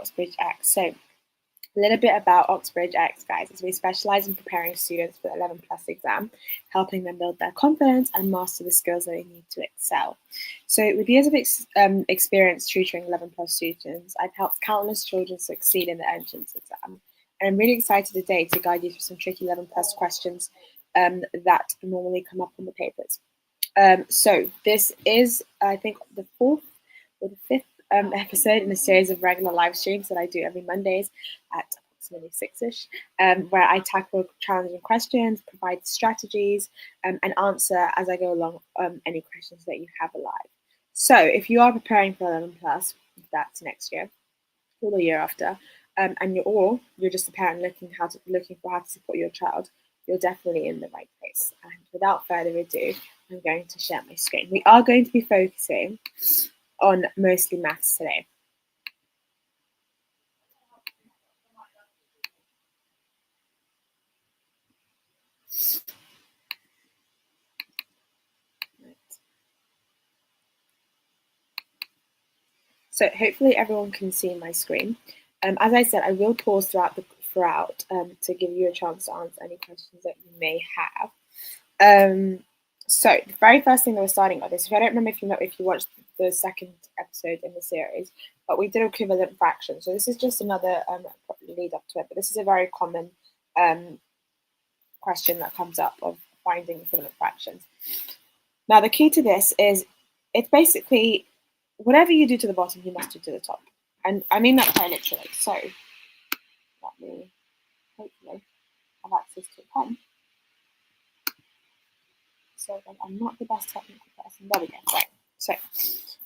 Oxbridge X. So a little bit about Oxbridge X, guys, is we specialize in preparing students for the 11 plus exam, helping them build their confidence and master the skills that they need to excel. So with years of experience tutoring 11 plus students, I've helped countless children succeed in the entrance exam. And I'm really excited today to guide you through some tricky 11 plus questions that normally come up in the papers. So this is, I think, the fourth or the fifth episode in a series of regular live streams that I do every Mondays at approximately 6ish, where I tackle challenging questions, provide strategies, and answer as I go along any questions that you have alive. So if you are preparing for 11 plus, that's next year or the year after, and you're just a parent looking for how to support your child, you're definitely in the right place. And without further ado, I'm going to share my screen. We are going to be focusing on mostly maths today. So hopefully everyone can see my screen. As I said, I will pause throughout to give you a chance to answer any questions that you may have. So the very first thing that we're starting with is, if I don't remember if you watched the second episode in the series, but we did equivalent fractions. So this is just another lead up to it, but this is a very common question that comes up of finding equivalent fractions. Now the key to this is, it's basically whatever you do to the bottom, you must do to the top. And I mean that quite literally. So let me hopefully have access to a pen. So I'm not the best technical person. There we go. Right. So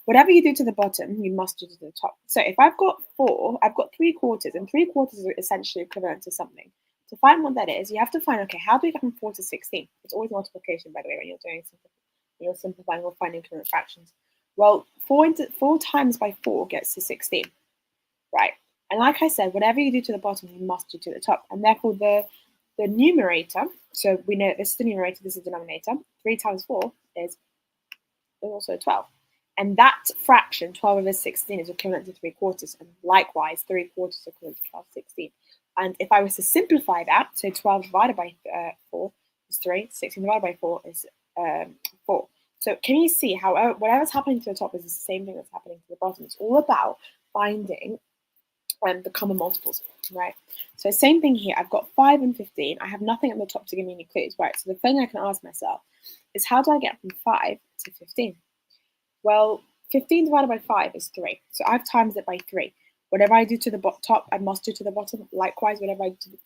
whatever you do to the bottom, you must do to the top. So if I've got 4, I've got 3/4, and 3/4 are essentially equivalent to something. To find what that is, you have to find, okay, how do we get from 4 to 16? It's always multiplication, by the way, when you're simplifying or finding equivalent fractions. Well, 4 times by 4 gets to 16, right? And like I said, whatever you do to the bottom, you must do to the top. And therefore, the numerator, so we know this is the numerator, this is the denominator. 3 times 4 is also 12. And that fraction, 12 over 16, is equivalent to 3/4. And likewise, 3/4 is equivalent to 12/16. And if I was to simplify that, so 12 divided by 4 is 3, 16 divided by 4 is 4. So can you see how whatever's happening to the top is the same thing that's happening to the bottom? It's all about finding the common multiples, right? So same thing here. I've got 5 and 15. I have nothing at the top to give me any clues, right? So the thing I can ask myself is, how do I get from 5 to 15? Well, 15 divided by 5 is 3. So I've times it by 3. Whatever I do to the top, I must do to the bottom. Likewise, whatever I do to the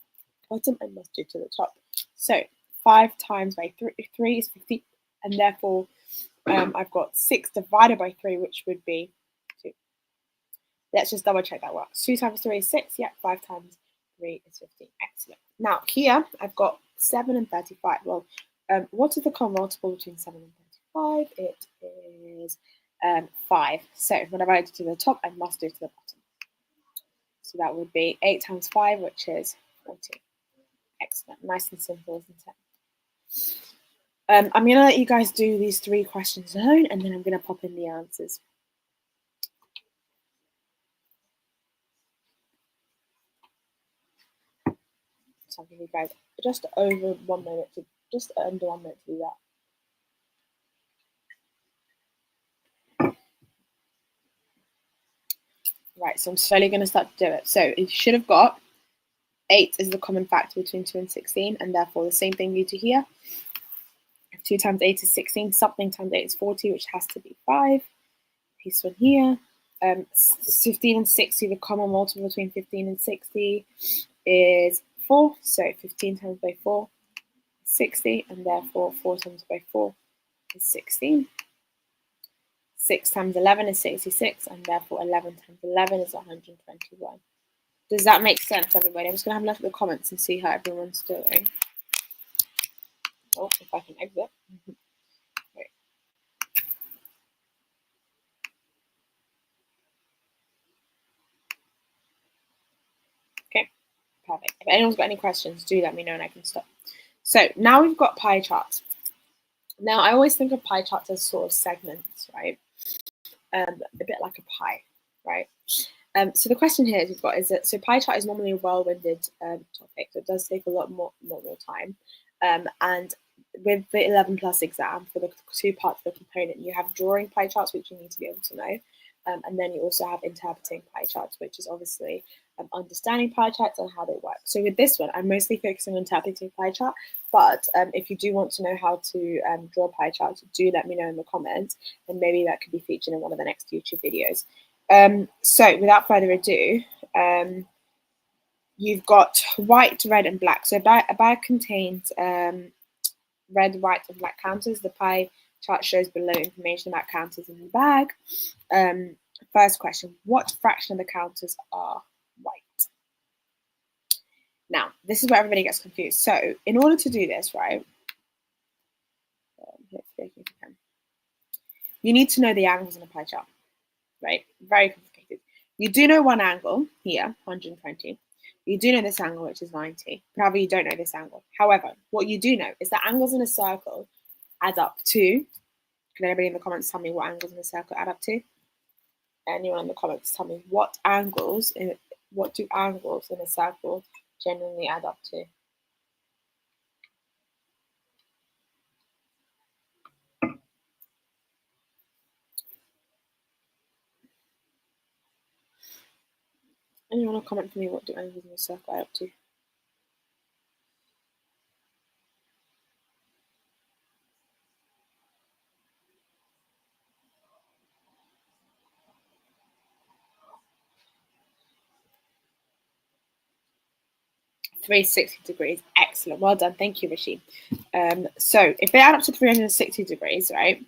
bottom, I must do to the top. So 5 times by 3 is 15. And therefore, I've got 6 divided by 3, which would be 2. Let's just double check that works. 2 times 3 is 6. Yeah, 5 times 3 is 15. Excellent. Now, here, I've got 7 and 35. Well, what is the common multiple between 7 and 35? It is 5. So whatever I do to the top, I must do to the bottom. So that would be 8 times 5, which is 40. Excellent. Nice and simple, isn't it? I'm going to let you guys do these 3 questions alone, and then I'm going to pop in the answers. So I'll give you guys just under 1 minute to do that. Right, so I'm slowly going to start to do it. So you should have got 8 is the common factor between 2 and 16, and therefore the same thing you do here. 2 times 8 is 16, something times 8 is 40, which has to be 5. This one here. 15 and 60, the common multiple between 15 and 60 is 4. So 15 times by 4 is 60, and therefore 4 times by 4 is 16. 6 times 11 is 66, and therefore 11 times 11 is 121. Does that make sense, everybody? I'm just going to have a look at the comments and see how everyone's doing. Oh, if I can exit. Right. Okay, perfect. If anyone's got any questions, do let me know and I can stop. So now we've got pie charts. Now, I always think of pie charts as sort of segments, right? A bit like a pie, right? So the question here we've got is that so pie chart is normally a well-winded topic, so it does take a lot more time. And with the 11 plus exam for the 2 parts of the component, you have drawing pie charts, which you need to be able to know, and then you also have interpreting pie charts, which is obviously understanding pie charts and how they work. So with this one, I'm mostly focusing on interpreting pie chart, but if you do want to know how to draw pie charts, do let me know in the comments, and maybe that could be featured in one of the next YouTube videos. So without further ado, you've got white, red, and black. So a bag contains red, white, and black counters. The pie chart shows below information about counters in the bag. First question, what fraction of the counters are white? Now, this is where everybody gets confused. So in order to do this, right, you need to know the angles in a pie chart, right? Very complicated. You do know one angle here, 120. You do know this angle, which is 90. However, you don't know this angle. However, what you do know is that angles in a circle add up to, can anybody in the comments tell me what angles in a circle add up to? Anyone in the comments tell me what do angles in a circle generally add up to? Anyone want to comment for me what do angles in a circle add up to? $360. Excellent. Well done. Thank you, Rishi. So if they add up to 360 degrees, right?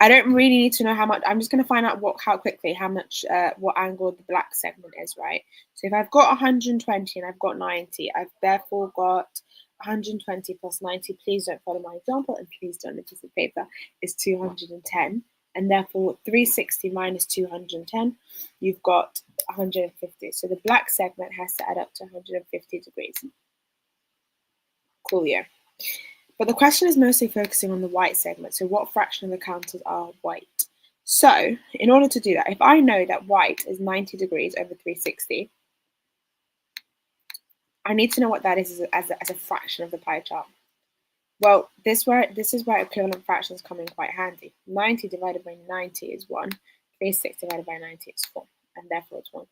I don't really need to know how much. I'm just going to find out what angle the black segment is, right? So if I've got 120 and I've got 90, I've therefore got 120 plus 90. Please don't follow my example, and please don't look at the paper. Is 210, and therefore 360 minus 210, you've got 150. So the black segment has to add up to 150 degrees. Cool, yeah. But the question is mostly focusing on the white segment. So what fraction of the counters are white? So in order to do that, if I know that white is 90 degrees over 360, I need to know what that is as a fraction of the pie chart. Well, this is where equivalent fractions come in quite handy. 90 divided by 90 is 1. 360 divided by 90 is 4. And therefore it's 1/4.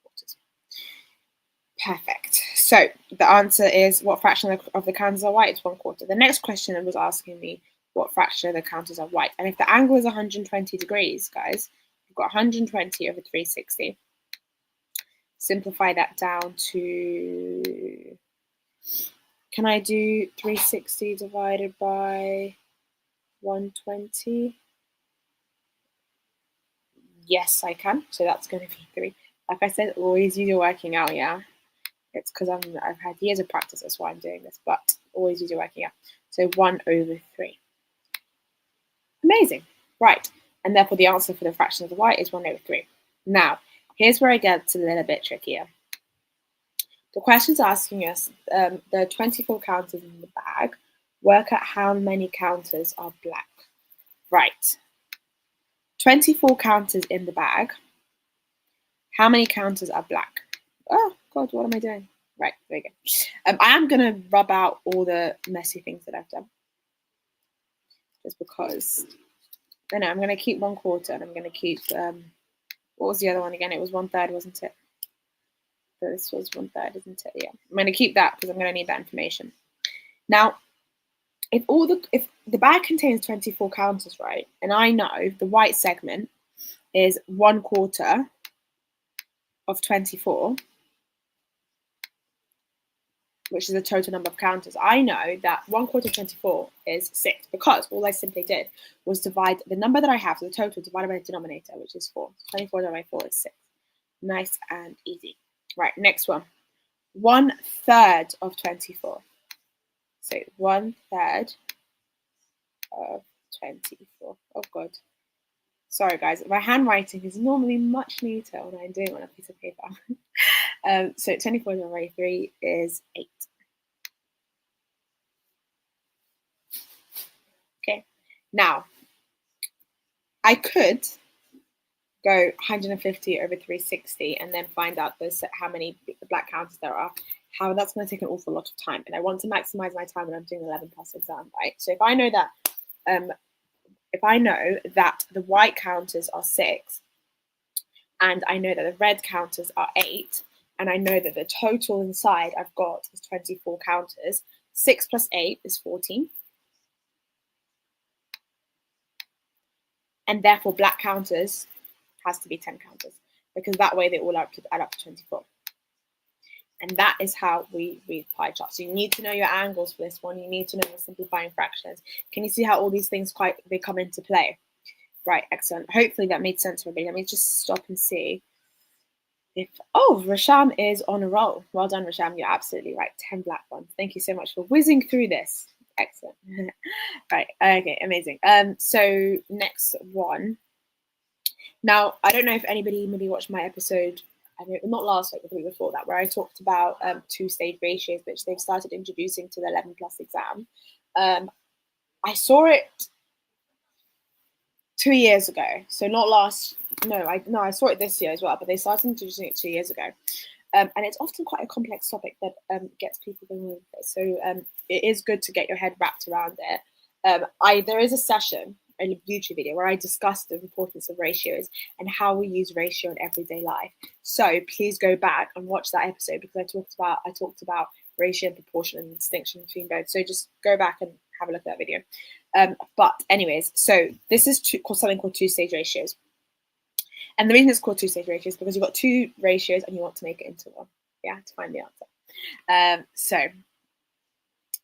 Perfect. So the answer is what fraction of the counters are white? It's 1/4. The next question was asking me what fraction of the counters are white. And if the angle is 120 degrees, guys, you've got 120 over 360. Simplify that down to, can I do 360 divided by 120? Yes, I can. So that's going to be 3. Like I said, always use your working out, yeah? It's because I've had years of practice, that's why I'm doing this, but always use your working out. So 1/3. Amazing. Right. And therefore the answer for the fraction of the white is 1/3. Now, here's where it gets a little bit trickier. The question's asking us, there are 24 counters in the bag. Work out how many counters are black. Right. 24 counters in the bag. How many counters are black? Oh, God, what am I doing? Right, there we go. I am going to rub out all the messy things that I've done. Just because, I know, I'm going to keep 1/4 and I'm going to keep, what was the other one again? It was 1/3, wasn't it? So this was 1/3, isn't it? Yeah, I'm going to keep that because I'm going to need that information. Now, if the bag contains 24 counters, right, and I know the white segment is 1/4 of 24, which is the total number of counters, I know that 1/4 of 24 is 6, because all I simply did was divide the number that I have, so the total divided by the denominator, which is 4. 24 divided by 4 is 6. Nice and easy. Right, next one. 1/3 of 24. So 1/3 of 24. Oh God. Sorry guys, my handwriting is normally much neater when I'm doing it on a piece of paper. So 24 divided by 3 is 8. Okay, now I could go 150 over 360 and then find out how many black counters there are, how that's going to take an awful lot of time. And I want to maximize my time when I'm doing the 11 plus exam, right? So if I know that the white counters are 6, and I know that the red counters are 8, and I know that the total inside I've got is 24 counters, 6 plus 8 is 14. And therefore black counters has to be 10 counters, because that way they all add up to 24. And that is how we read pie charts. So you need to know your angles for this one. You need to know your simplifying fractions. Can you see how all these things they come into play? Right, excellent. Hopefully that made sense for me. Let me just stop and see if, oh, Rasham is on a roll. Well done, Rasham. You're absolutely right. 10 black ones. Thank you so much for whizzing through this. Excellent. Right, okay, amazing. So next one. Now, I don't know if anybody maybe watched my episode, not last week, but the week before that, where I talked about 2-stage ratios, which they've started introducing to the 11 plus exam. I saw it 2 years ago. So not last, I saw it this year as well, but they started introducing it 2 years ago. And it's often quite a complex topic that gets people going with it. So it is good to get your head wrapped around it. There is a session, a YouTube video, where I discuss the importance of ratios and how we use ratio in everyday life. So please go back and watch that episode, because I talked about ratio and proportion and distinction between both. So just go back and have a look at that video. But anyways, so this is something called 2-stage ratios. And the reason it's called 2-stage ratios is because you've got 2 ratios and you want to make it into one. Yeah, to find the answer. So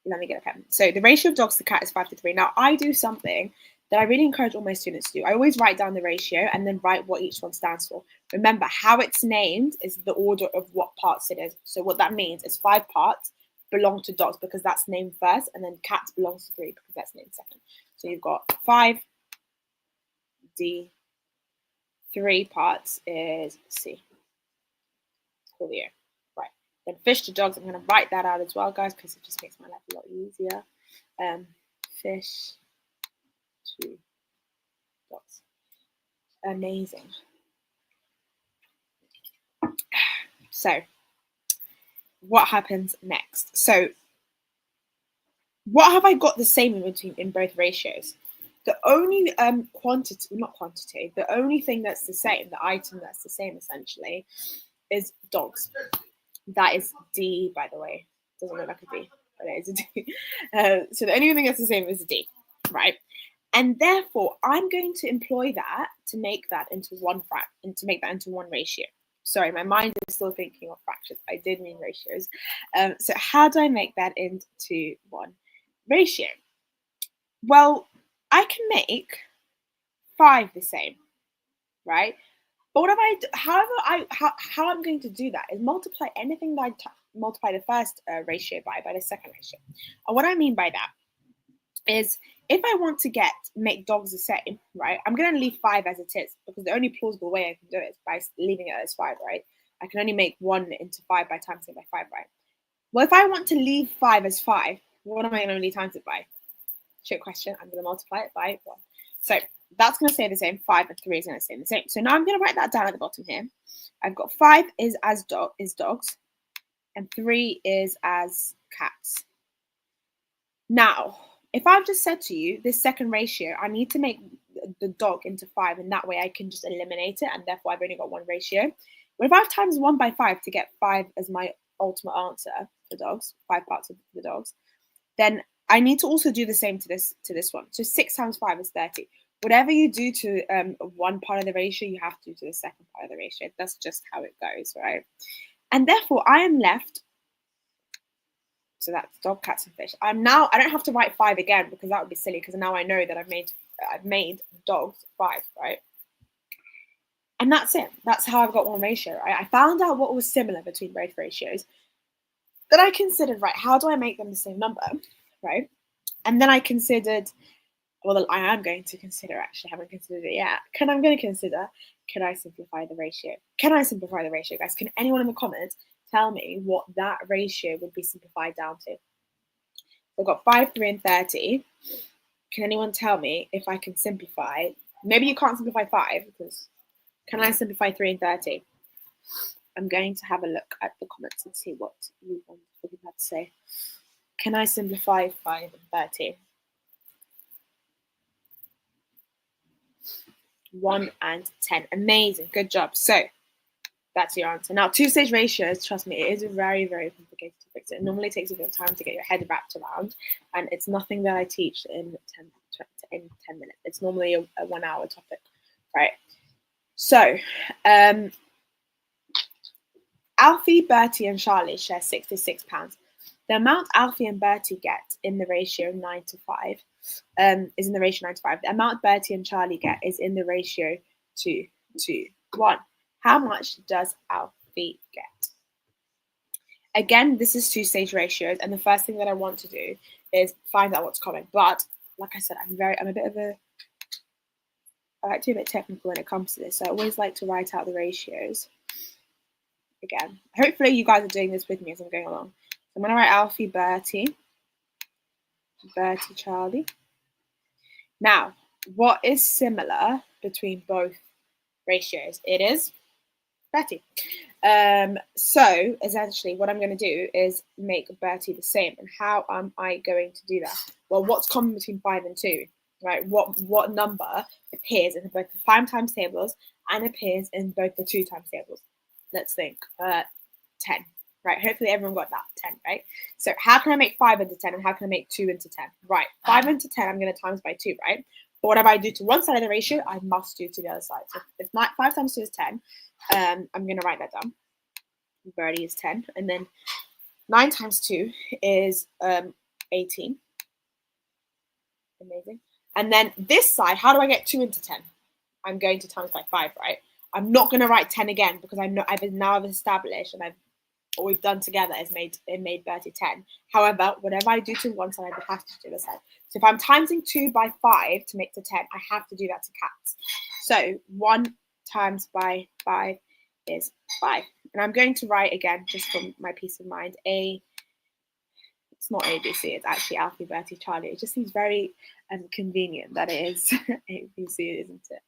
let me get a pen. So the ratio of dogs to cat is 5:3. Now I do something that I really encourage all my students to do. I always write down the ratio and then write what each one stands for. Remember, how it's named is the order of what parts it is. So what that means is 5 parts belong to dogs because that's named first, and then cats belongs to 3 because that's named second. So you've got 5, D, 3 parts is C. Cool here. Right. Then fish to dogs, I'm going to write that out as well, guys, because it just makes my life a lot easier. Fish to dogs. Amazing. So what happens next? So what have I got the same in both ratios? The only the only thing that's the same, the item that's the same essentially, is dogs. That is D, by the way. Doesn't look like a D, but it is a D. So the only thing that's the same is a D, right? And therefore, I'm going to employ that to make that into one ratio. Sorry, my mind is still thinking of fractions. I did mean ratios. So how do I make that into one ratio? Well, I can make 5 the same, right? But what how I'm going to do that is multiply anything that I multiply the first ratio by the second ratio. And what I mean by that is, if I want to make dogs the same, right, I'm going to leave 5 as it is, because the only plausible way I can do it is by leaving it as 5, right? I can only make 1 into 5 by times it by 5, right? Well, if I want to leave 5 as 5, what am I going to times it by? Trick question. I'm going to multiply it by 1. So that's going to stay the same. 5 and 3 is going to stay the same. So now I'm going to write that down at the bottom here. I've got 5 is dogs, and 3 is as cats. Now, if I've just said to you this second ratio, I need to make the dog into 5, and that way I can just eliminate it, and therefore I've only got one ratio. But if I have times 1 by 5 to get 5 as my ultimate answer for dogs, 5 parts of the dogs, then I need to also do the same to this one. So 6 times 5 is 30. Whatever you do to one part of the ratio, you have to do to the second part of the ratio. That's just how it goes, right? And therefore, I am left. So that's dog, cats, and fish. I don't have to write 5 again, because that would be silly, because now I know that I've made dogs 5, right? And that's it. That's how I've got one ratio, right? I found out what was similar between both ratios. Then I considered, right, how do I make them the same number, right? And then I considered, well, I am going to consider, actually, I haven't considered it yet. Can I simplify the ratio? Can I simplify the ratio, guys? Can anyone in the comments tell me what that ratio would be simplified down to? I've got 5, 3, and 30. Can anyone tell me if I can simplify? Maybe you can't simplify 5 because Can I simplify 3 and 30? I'm going to have a look at the comments and see what you have to say. Can I simplify 5 and 30? 1 and 10. Amazing. Good job. So that's your answer. Now, two-stage ratios, trust me, it is a very, very complicated topic. So it normally takes a bit of time to get your head wrapped around, and it's nothing that I teach in 10 minutes. It's normally a 1 hour topic, right? So, Alfie, Bertie, and Charlie share £66. The amount Alfie and Bertie get in the ratio 9 to 5 is in the ratio 9 to 5. The amount Bertie and Charlie get is in the ratio 2 to 1. How much does Alfie get? Again, this is two-stage ratios, and the first thing that I want to do is find out what's common. But like I said, I like to be a bit technical when it comes to this. So I always like to write out the ratios. Again, hopefully you guys are doing this with me as I'm going along. So I'm going to write Alfie, Bertie, Charlie. Now, what is similar between both ratios? It is Bertie. So essentially what I'm going to do is make Bertie the same. And how am I going to do that? Well, what's common between 5 and 2? Right? What number appears in both the 5 times tables and appears in both the 2 times tables? Let's think. 10. Right? Hopefully everyone got that. 10, right? So how can I make 5 into 10 and how can I make 2 into 10? Right. 5 into 10 I'm going to times by 2, right? But whatever I do to one side of the ratio, I must do to the other side. So if 5 times 2 is 10, I'm going to write that down. Bertie is 10. And then 9 times 2 is 18. Amazing. And then this side, how do I get 2 into 10? I'm going to times by 5, right? I'm not going to write 10 again because I've now established and what we've done together is made Bertie 10. However, whatever I do to one side, I have to do the side. So if I'm timesing 2 by 5 to make to 10, I have to do that to cats. So 1 times by 5 is 5. And I'm going to write again, just for my peace of mind, it's not ABC, it's actually Alfie, Bertie, Charlie. It just seems very convenient that it is ABC, isn't it?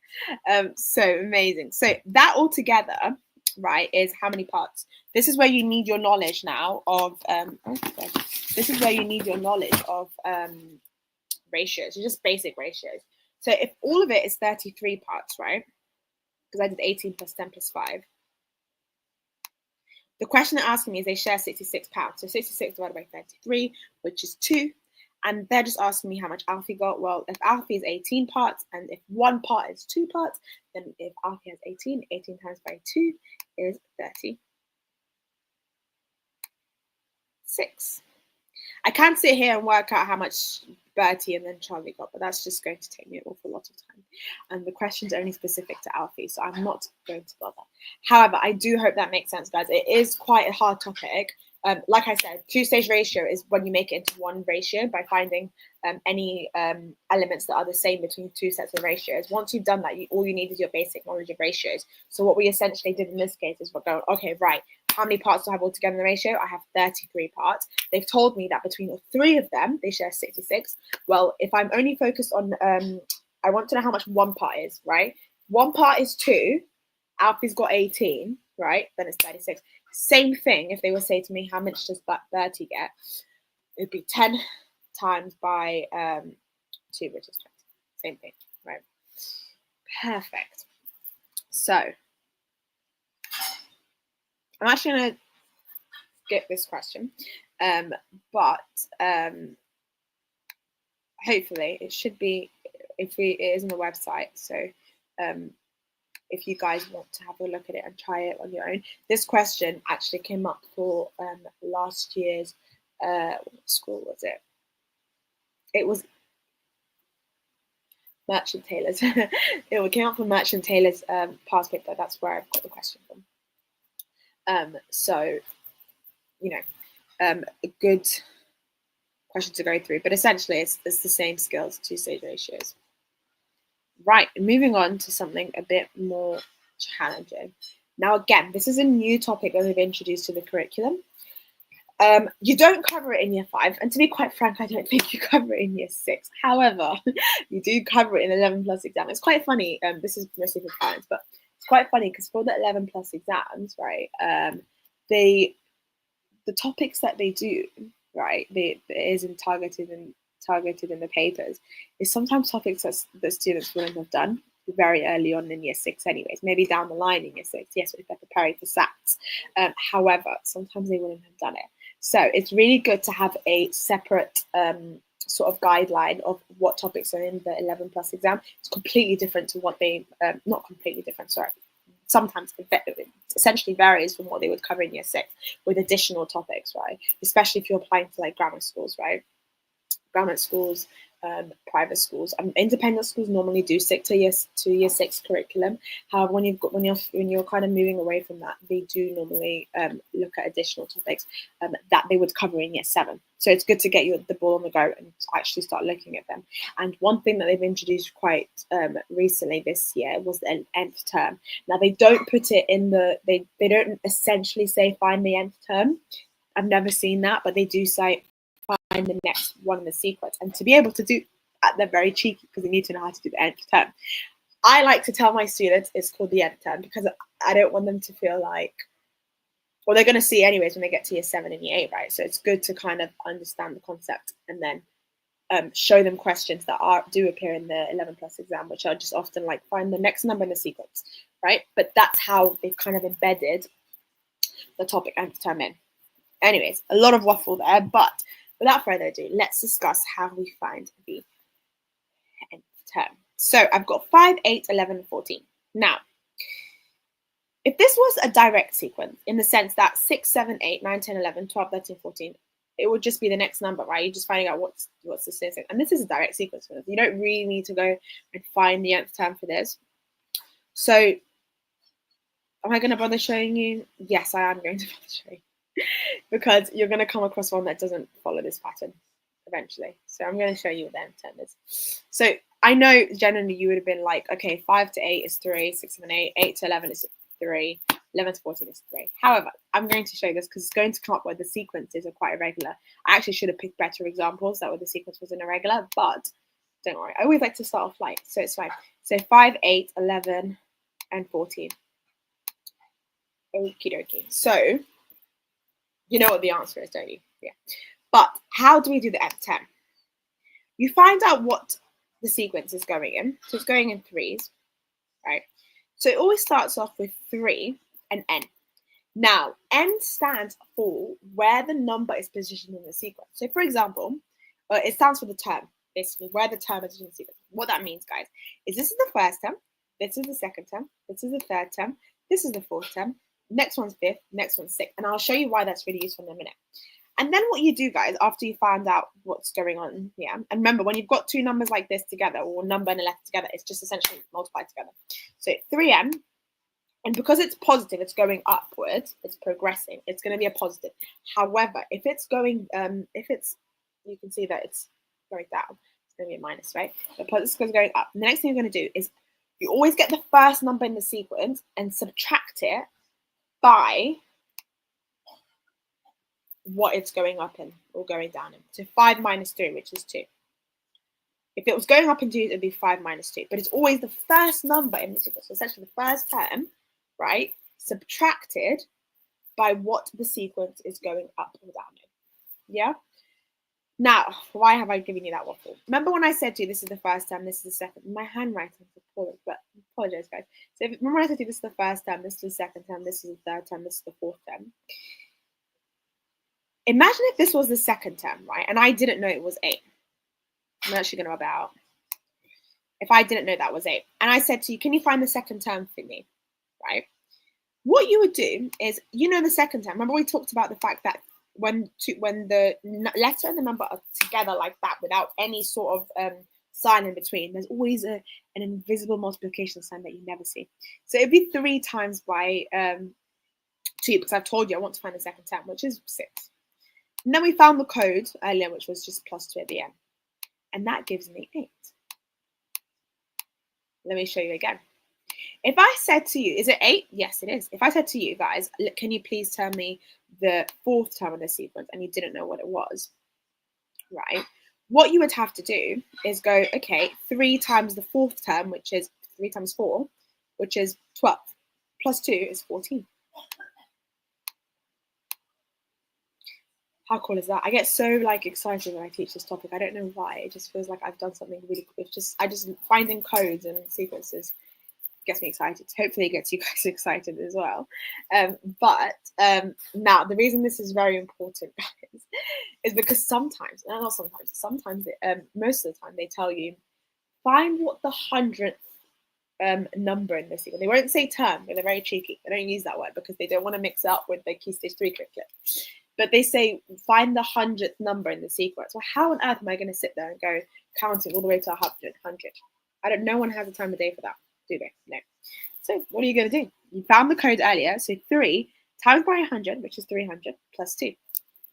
So amazing. So that all together, right, is how many parts? This is where you need your knowledge now of this is where you need your knowledge of ratios, just basic ratios. So if all of it is 33 parts, right? Because I did 18 plus 10 plus 5. The question they're asking me is they share £66. So 66 divided by 33, which is 2. And they're just asking me how much Alfie got. Well, if Alfie is 18 parts and if one part is 2 parts, then if Alfie has 18 times by 2 is 36. I can sit here and work out how much Bertie and then Charlie got, but that's just going to take me an awful lot of time. And the question's only specific to Alfie, so I'm not going to bother. However, I do hope that makes sense, guys. It is quite a hard topic. Like I said, two-stage ratio is when you make it into one ratio by finding any elements that are the same between 2 sets of ratios. Once you've done that, all you need is your basic knowledge of ratios. So what we essentially did in this case is we're going, okay, right, how many parts do I have altogether in the ratio? I have 33 parts. They've told me that between the 3 of them, they share 66. Well, if I'm only focused on, I want to know how much one part is, right? One part is 2. Alfie's got 18, right? Then it's 36. Same thing if they were saying to me, how much does Bertie get? It'd be 10 times by 2, which is 20. Same thing, right? Perfect. So I'm actually going to skip this question, but hopefully it should be, it is on the website. So if you guys want to have a look at it and try it on your own. This question actually came up for last year's, what school was it? It was Merchant Taylor's. It came up from Merchant Taylor's past paper. That's where I've got the question from. So, you know, a good question to go through. But essentially, it's the same skills, two-stage ratios. Right, moving on to something a bit more challenging. Now, again, this is a new topic that we've introduced to the curriculum. You don't cover it in year 5, and to be quite frank, I don't think you cover it in year 6. However, you do cover it in 11+ exam. It's quite funny. This is mostly for parents, but quite funny because for the 11 plus exams, right, the topics that they do, right, it is targeted in the papers, is sometimes topics that students wouldn't have done very early on in year 6 anyways, maybe down the line in year 6, yes, if they're preparing for SATs. However, sometimes they wouldn't have done it. So it's really good to have a separate sort of guideline of what topics are in the 11 plus exam. It's completely different to what they, not completely different, sorry. Sometimes it essentially varies from what they would cover in year 6 with additional topics, right? Especially if you're applying to like grammar schools, right? Grammar schools, private schools, independent schools normally do stick to year 6 curriculum. However, when you're kind of moving away from that, they do normally look at additional topics that they would cover in year 7. So it's good to get the ball on the go and actually start looking at them. And one thing that they've introduced quite recently this year was the nth term. Now they don't put it in they don't essentially say find the nth term. I've never seen that, but they do say find the next one in the sequence. And to be able to do that, they're very cheeky because they need to know how to do the nth term. I like to tell my students it's called the nth term because I don't want them to feel like, well, they're going to see anyways when they get to year 7 and year 8, right? So it's good to kind of understand the concept and then show them questions that do appear in the 11 plus exam, which are just often like find the next number in the sequence, right? But that's how they've kind of embedded the topic nth term in. Anyways, a lot of waffle there, but without further ado, let's discuss how we find the nth term. So I've got 5, 8, 11, 14. Now, if this was a direct sequence in the sense that 6, 7, 8, 9, 10, 11, 12, 13, 14, it would just be the next number, right? You're just finding out what's the same. And this is a direct sequence for this. You don't really need to go and find the nth term for this. So am I going to bother showing you? Yes, I am going to bother showing you because you're going to come across one that doesn't follow this pattern eventually. So I'm going to show you what the nth term is. So I know generally you would have been like, okay, 5 to 8 is 3, 6, 7, 8, 8 to 11 is 3, 11 to 14 is 3. However, I'm going to show you this because it's going to come up where the sequences are quite irregular. I actually should have picked better examples that where the sequence was irregular, but don't worry. I always like to start off light, so it's fine. So 5, 8, 11, and 14. Okie dokie. So you know what the answer is, don't you? Yeah. But how do we do the nth term? You find out what the sequence is going in. So it's going in 3s, right? So it always starts off with 3 and n. Now, n stands for where the number is positioned in the sequence. So for example, it stands for the term, basically where the term is in the sequence. What that means, guys, is this is the first term, this is the second term, this is the third term, this is the fourth term, next one's 5th, next one's 6th. And I'll show you why that's really useful in a minute. And then what you do, guys, after you find out what's going on here, and remember, when you've got two numbers like this together, or a number and a letter together, it's just essentially multiplied together. So 3n, and because it's positive, it's going upwards, it's progressing, it's going to be a positive. However, if it's going, you can see that it's going down, it's going to be a minus, right? The positive is going up. And the next thing you're going to do is you always get the first number in the sequence and subtract it by what it's going up in or going down in. So 5 minus 3, which is 2. If it was going up in 2, it would be 5 minus 2. But it's always the first number in the sequence. So essentially the first term, right, subtracted by what the sequence is going up or down in. Yeah? Now, why have I given you that waffle? Remember when I said to you, this is the first term, this is the second. My handwriting is appalling, but I apologize, guys. So remember when I said to you, this is the first term, this is the second term, this is the third term, this is the fourth term. Imagine if this was the second term, right? And I didn't know it was 8. I'm actually going to rub it out. If I didn't know that was 8. And I said to you, can you find the second term for me? Right? What you would do is, you know, the second term. Remember we talked about the fact that when the letter and the number are together like that without any sort of sign in between, there's always an invisible multiplication sign that you never see. So it'd be 3 times by 2, because I've told you I want to find the second term, which is 6. And then we found the code earlier, which was just +2 at the end. And that gives me 8. Let me show you again. If I said to you, is it 8? Yes, it is. If I said to you guys, can you please tell me the fourth term in the sequence, and you didn't know what it was, right? What you would have to do is go, okay, 3 times the fourth term, which is 3 times 4, which is 12. plus 2 is 14. How cool is that? I get so like excited when I teach this topic. I don't know why. It just feels like I've done something really cool. I just finding codes and sequences gets me excited. Hopefully it gets you guys excited as well. But now the reason this is very important, guys, is because sometimes, most of the time they tell you, find what the 100th number in the sequence. They won't say term, but they're very cheeky. They don't use that word because they don't want to mix it up with the Key Stage 3 curriculum. But they say, find the 100th number in the sequence. Well, how on earth am I going to sit there and go counting all the way to 100? No one has a time of day for that, do they? No. So what are you going to do? You found the code earlier. So 3 times by 100, which is 300, plus 2,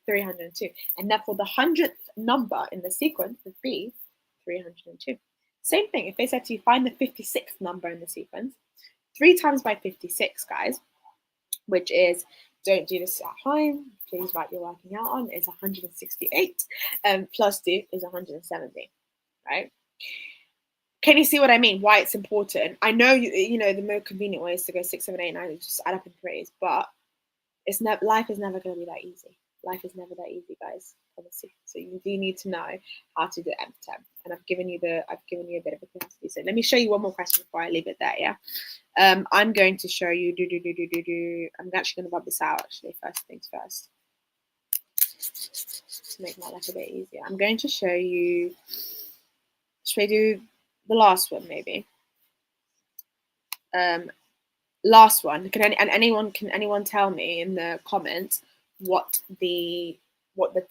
302. And therefore the 100th number in the sequence would be 302. Same thing, if they said to you, find the 56th number in the sequence, 3 times by 56, guys, which is, don't do this at home, please write your working out on, is 168, plus 2 is 170, right? Can you see what I mean? Why it's important? I know you know the more convenient way is to go 6, 7, 8, 9 and just add up in threes, but life is never going to be that easy. Life is never that easy, guys. Honestly, so you do need to know how to do nth term, and I've given you a bit of a capacity. So let me show you one more question before I leave it there. Yeah, I'm going to show you. I'm actually going to rub this out. Actually, first things first, to make my life a bit easier. I'm going to show you. Should I do the last one maybe? Last one. Can anyone tell me in the comments what the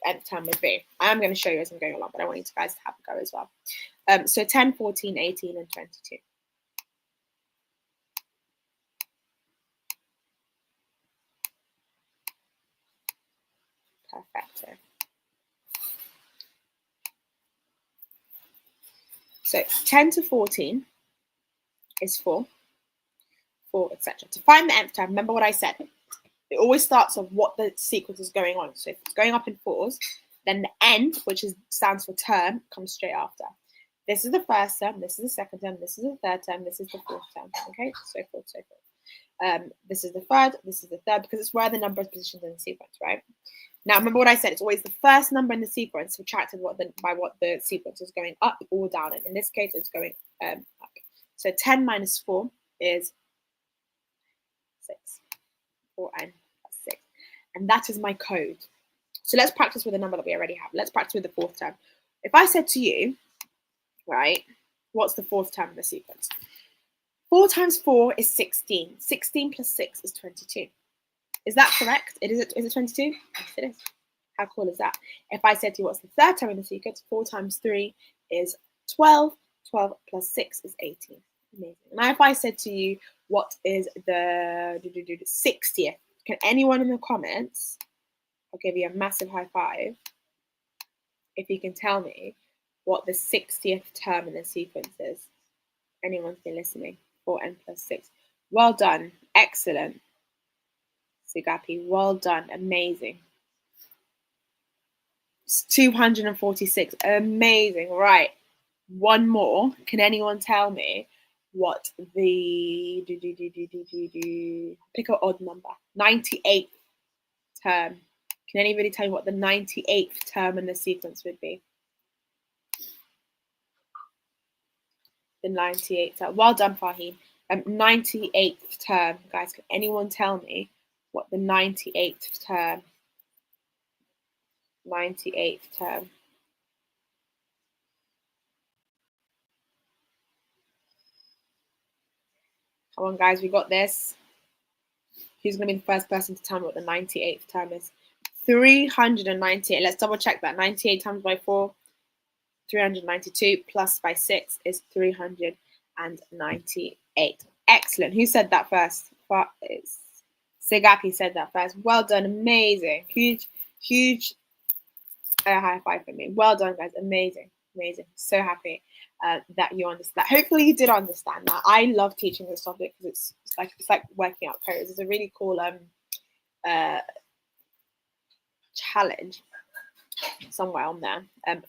nth term would be? I'm going to show you as I'm going along, but I want you guys to have a go as well. So 10, 14, 18, and 22. Perfect. So 10 to 14 is 4, etc. To find the nth term, remember what I said. It always starts off what the sequence is going on. So if it's going up in 4s, then the n, which stands for term, comes straight after. This is the first term, this is the second term, this is the third term, this is the fourth term. Okay, so forth, so forth. This is the third, this is the third, because it's where the number is positioned in the sequence, right? Now, remember what I said, it's always the first number in the sequence subtracted by what the sequence is going up or down. And in this case, it's going up. So 10 minus 4 is 6. 4n plus 6. And that is my code. So let's practice with a number that we already have. Let's practice with the fourth term. If I said to you, right, what's the fourth term in the sequence? 4 times 4 is 16. 16 plus 6 is 22. Is that correct? Is it 22? Yes, it is. How cool is that? If I said to you, what's the third term in the sequence? 4 times 3 is 12. 12 plus 6 is 18. Amazing. Now, if I said to you, what is the 60th? Can anyone in the comments, I'll give you a massive high five, if you can tell me what the 60th term in the sequence is? Anyone's been listening? 4n plus 6. Well done. Excellent. Sugapi, well done. Amazing. It's 246. Amazing. Right. One more. Can anyone tell me what the pick an odd number? 98th term. Can anybody tell me what the 98th term in the sequence would be? The 98th term. Well done, Fahim. 98th term, guys. Can anyone tell me what the 98th term? 98th term. Come on, guys, we got this. Who's going to be the first person to tell me what the 98th term is? 398. Let's double check that. 98 times by 4, 392, plus by 6 is 398. Excellent. Who said that first? Sigapi said that first. Well done. Amazing. Huge high five for me. Well done, guys. Amazing. So happy that you understand that. Hopefully you did understand that. I love teaching this topic because it's like working out codes. It's a really cool challenge. somewhere on there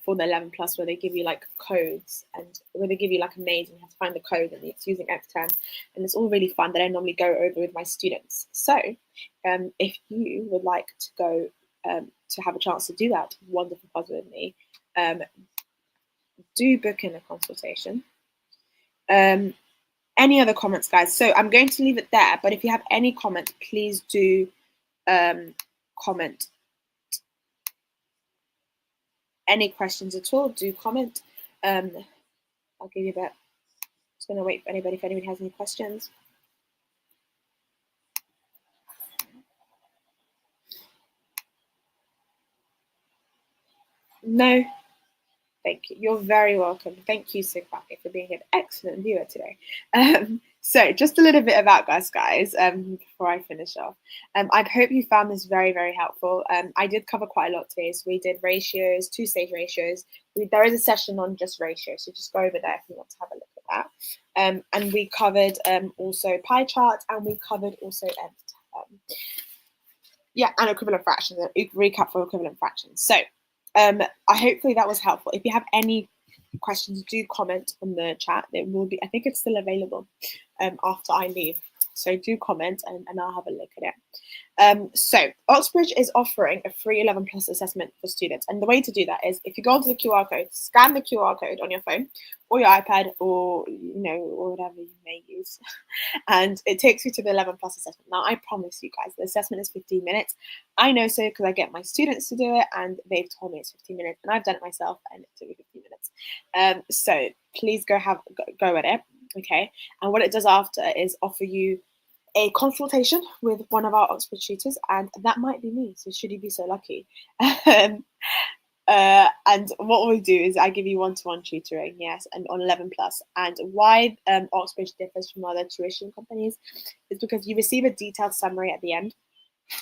for the 11 plus where they give you like codes and where they give you like a maze and you have to find the code and it's using Xterm, and it's all really fun that I normally go over with my students. So if you would like to go to have a chance to do that wonderful puzzle with me, do book in a consultation. Any other comments, guys? So I'm going to leave it there, but if you have any comments, please do comment. Any questions at all, do comment. I'll give you that. Just going to wait for anybody if anybody has any questions. No? Thank you. You're very welcome. Thank you, Sigfaki, for being an excellent viewer today. So just a little bit about us, guys, before I finish off. I hope you found this very, very helpful. I did cover quite a lot today. So we did ratios, two-stage ratios. There is a session on just ratios, so just go over there if you want to have a look at that. And we covered also pie charts, and we covered also and equivalent fractions, a recap for equivalent fractions. So hopefully that was helpful. If you have any questions, do comment on the chat. It will be, I think it's still available after I leave. So do comment and I'll have a look at it. So Oxbridge is offering a free 11 plus assessment for students. And the way to do that is if you go onto the QR code, scan the QR code on your phone or your iPad or, or whatever you may use. And it takes you to the 11 plus assessment. Now, I promise you guys, the assessment is 15 minutes. I know so because I get my students to do it and they've told me it's 15 minutes and I've done it myself and it took me 15 minutes. So please go at it. Okay. And what it does after is offer you a consultation with one of our Oxbridge tutors, and that might be me. So should you be so lucky. And what we do is I give you one-to-one tutoring, yes, and on 11 plus. And why Oxbridge differs from other tuition companies is because you receive a detailed summary at the end.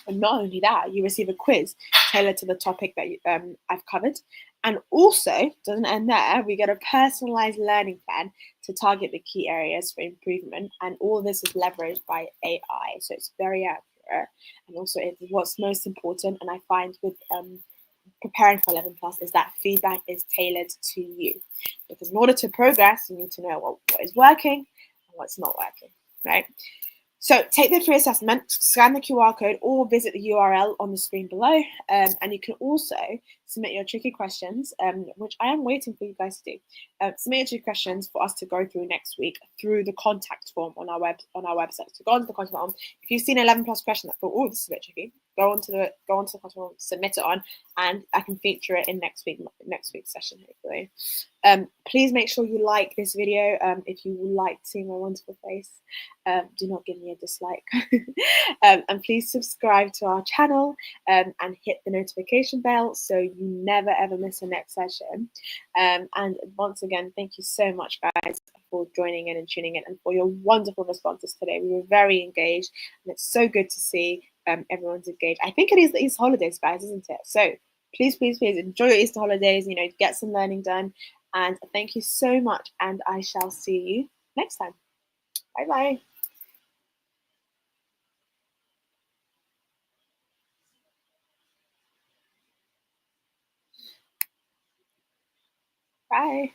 And not only that, you receive a quiz tailored to the topic that I've covered. And also, doesn't end there, we get a personalized learning plan to target the key areas for improvement. And all this is leveraged by AI. So it's very accurate. And also, what's most important, and I find with preparing for 11 plus, is that feedback is tailored to you. Because in order to progress, you need to know what is working and what's not working, right? So take the free assessment, scan the QR code, or visit the URL on the screen below. And you can also submit your tricky questions, which I am waiting for you guys to do. Submit your tricky questions for us to go through next week through the contact form on our website. So go onto the contact form. If you've seen an 11 plus question that thought, oh, this is a bit tricky, go onto the contact form, submit it on, and I can feature it in next week's session, hopefully. Please make sure you like this video if you would like to see my wonderful face. Do not give me a dislike. And please subscribe to our channel and hit the notification bell so you never ever miss a next session. And once again, thank you so much, guys, for joining in and tuning in and for your wonderful responses today. We were very engaged, and it's so good to see everyone's engaged. I think it is the Easter holidays, guys, isn't it? So please, please, please enjoy your Easter holidays, get some learning done. And thank you so much, and I shall see you next time. Bye-bye. Bye.